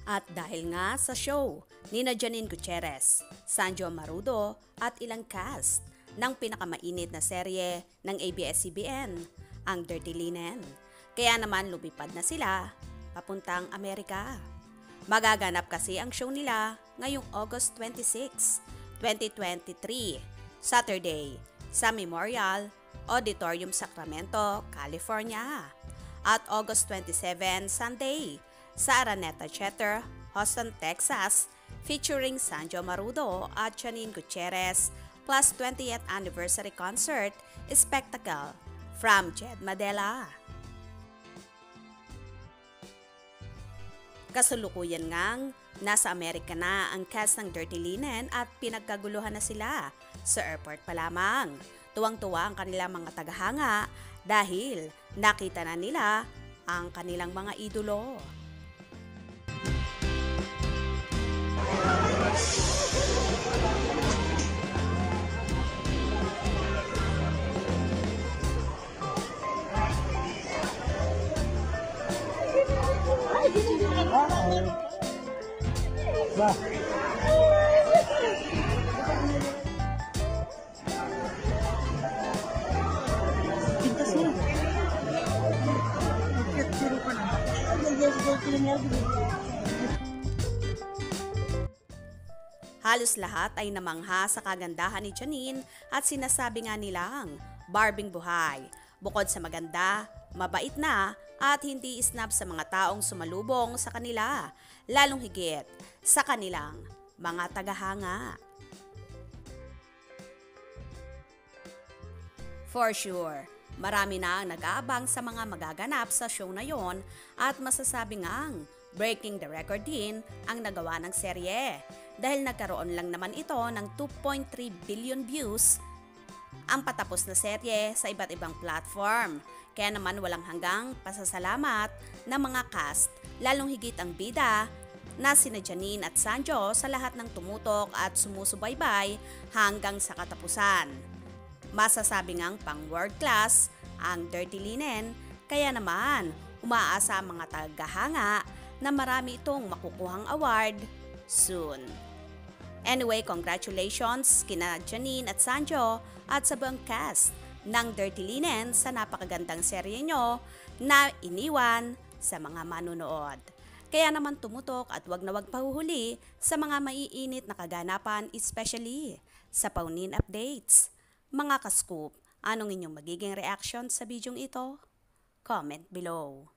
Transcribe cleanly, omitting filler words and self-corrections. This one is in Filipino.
At dahil nga sa show ni Janine Gutierrez, Sanjo Marudo at ilang cast ng pinakamainit na serye ng ABS-CBN, ang Dirty Linen. Kaya naman lumipad na sila papuntang Amerika. Magaganap kasi ang show nila ngayong August 26, 2023, Saturday, sa Memorial Auditorium, Sacramento, California. At August 27, Sunday, sa Araneta Theater, Houston, Texas, featuring Sanjo Marudo at Janine Gutierrez plus 20th Anniversary Concert Spectacle from Jed Madela. Kasalukuyan ngang nasa Amerika na ang cast ng Dirty Linen at pinagkaguluhan na sila sa airport pa lamang. Tuwang-tuwa ang kanilang mga tagahanga dahil nakita na nila ang kanilang mga idolo. Halos lahat ay namangha sa kagandahan ni Janine at sinasabi nga nilang barbing buhay. Bukod sa maganda, mabait na at hindi isnab sa mga taong sumalubong sa kanila, lalong higit sa kanilang mga tagahanga. For sure, marami na ang nag-aabang sa mga magaganap sa show na yon at masasabi ngang breaking the record din ang nagawa ng serye dahil nagkaroon lang naman ito ng 2.3 billion views ang patapos na serye sa iba't ibang platform. Kaya naman walang hanggang pasasalamat ng mga cast, lalong higit ang bida na sina Janine at Sanjo sa lahat ng tumutok at sumusubaybay hanggang sa katapusan. Masasabi ngang pang world class ang Dirty Linen, kaya naman umaasa ang mga tagahanga na marami itong makukuhang award soon. Anyway, congratulations kina Janine at Sanjo at sa buong cast ng Dirty Linen sa napakagandang serye nyo na iniwan sa mga manunood. Kaya naman tumutok at wag na wag pahuhuli sa mga maiinit na kaganapan, especially sa paunin updates. Mga ka-scoop, anong inyong magiging reaction sa bidyong ito? Comment below.